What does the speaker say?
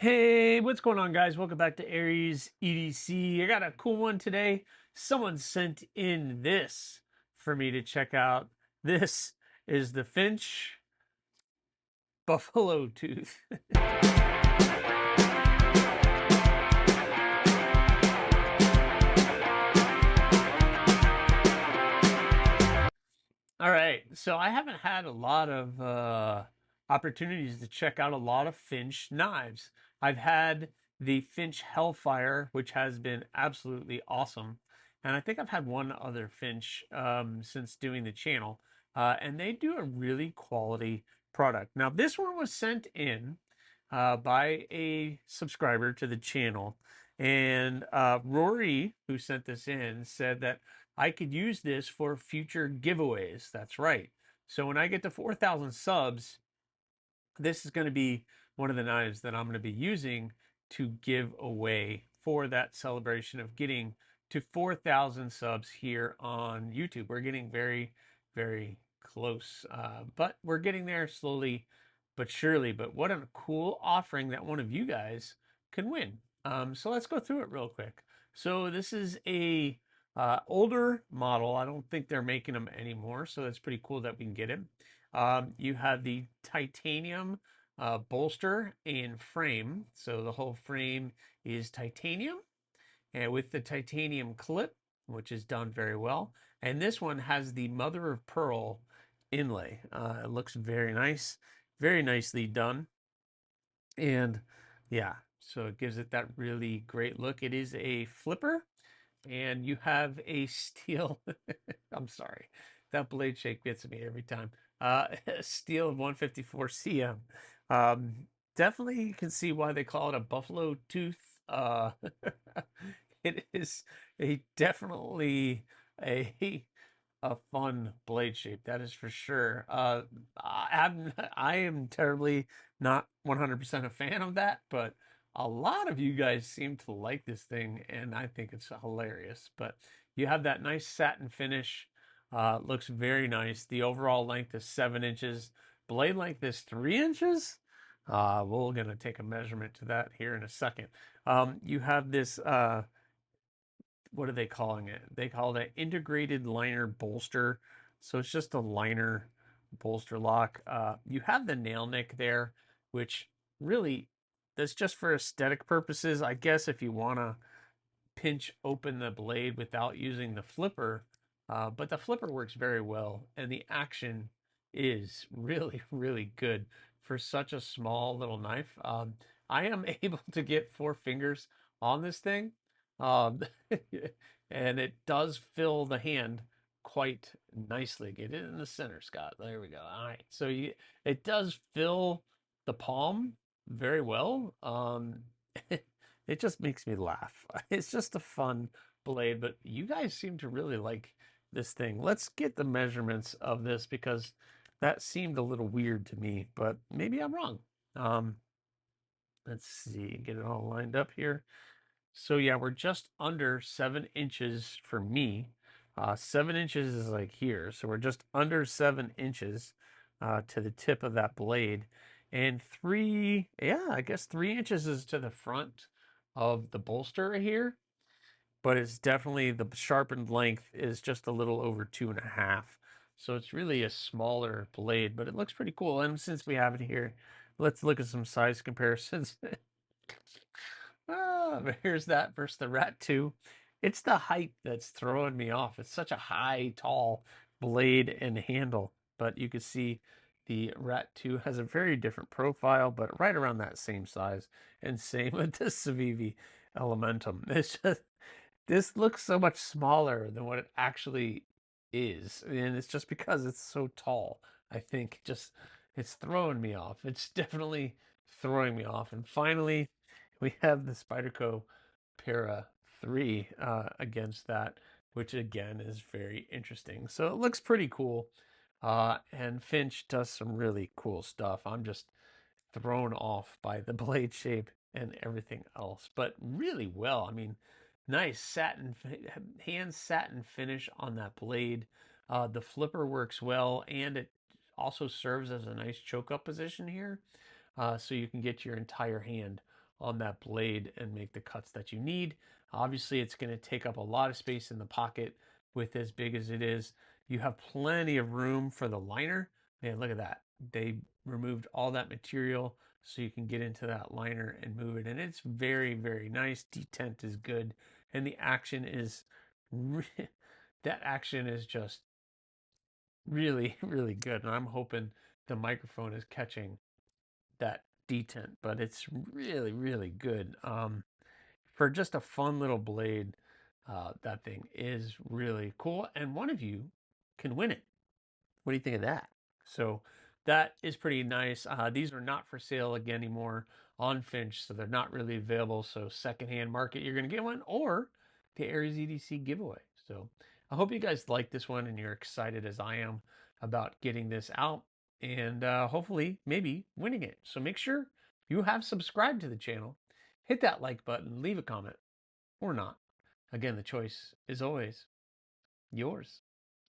Hey, what's going on, guys? Welcome back to Aries EDC. I got a cool one today. Someone sent in this for me to check out. This is the Finch Buffalo Tooth. All right, so I haven't had a lot of opportunities to check out a lot of Finch knives. I've had the Finch Hellfire, which has been absolutely awesome, and I think I've had one other Finch since doing the channel, and they do a really quality product. Now, this one was sent in by a subscriber to the channel, and Rory, who sent this in, said that I could use this for future giveaways. That's right. So when I get to 4,000 subs, this is going to be one of the knives that I'm going to be using to give away for that celebration of getting to 4,000 subs here on YouTube. We're getting very, very close, but we're getting there slowly but surely. But what a cool offering that one of you guys can win. So let's go through it real quick. So this is a older model. I don't think they're making them anymore, so that's pretty cool that we can get it. You have the titanium bolster and frame. So the whole frame is titanium, and with the titanium clip, which is done very well. And this one has the mother of pearl inlay. It looks very nice, very nicely done. And yeah, so it gives it that really great look. It is a flipper, and you have a steel. I'm sorry, that blade shake gets me every time. Steel of 154 cm. Um, Definitely, you can see why they call it a buffalo tooth. It is a definitely a a fun blade shape, that is for sure. I am terribly not 100% a fan of that, but a lot of you guys seem to like this thing, and I think it's hilarious. But you have that nice satin finish. Looks very nice. The overall length is 7 inches. Blade length is 3 inches. We're gonna take a measurement to that here in a second. You have this what are they calling it? They call it integrated liner bolster. So it's just a liner bolster lock. You have the nail nick there, which really, that's just for aesthetic purposes. I guess if you want to pinch open the blade without using the flipper, but the flipper works very well, and the action is really, really good for such a small little knife. I am able to get 4 fingers on this thing, um, and it does fill the hand quite nicely. Get it in the center, Scott. There we go. All right, so it does fill the palm very well. It just makes me laugh. It's just a fun blade, but you guys seem to really like this thing. Let's get the measurements of this because that seemed a little weird to me, but maybe I'm wrong. Um, let's see, get it all lined up here. So yeah, we're just under 7 inches for me. 7 inches is like here, so we're just under 7 inches to the tip of that blade, and yeah, I guess 3 inches is to the front of the bolster here, but it's definitely the sharpened length is just a little over 2.5. So it's really a smaller blade, but it looks pretty cool. And since we have it here, let's look at some size comparisons. Here's that versus the Rat 2. It's the height that's throwing me off. It's such a high, tall blade and handle, but you can see the Rat 2 has a very different profile, but right around that same size. And same with the Civivi Elementum. It's just, this looks so much smaller than what it actually is. And it's just because it's so tall. I think just it's throwing me off. It's definitely throwing me off. And finally, we have the Spyderco Para 3 against that, which again is very interesting. So it looks pretty cool. And Finch does some really cool stuff. I'm just thrown off by the blade shape and everything else, but really well. I mean, nice hand satin finish on that blade. The flipper works well, and it also serves as a nice choke up position here, so you can get your entire hand on that blade and make the cuts that you need. Obviously, it's going to take up a lot of space in the pocket with as big as it is. You have plenty of room for the liner. Man, look at that. They removed all that material so you can get into that liner and move it. And it's very, very nice. Detent is good. And the action is, that action is just really, really good. And I'm hoping the microphone is catching that detent, but it's really, really good. For just a fun little blade, that thing is really cool. And one of you can win it. What do you think of that? So that is pretty nice. These are not for sale again anymore on Finch, so they're not really available. So secondhand market, you're going to get one, or the AriesEDC giveaway. So I hope you guys like this one and you're excited as I am about getting this out and hopefully maybe winning it. So make sure you have subscribed to the channel, hit that like button, leave a comment or not. Again, the choice is always yours.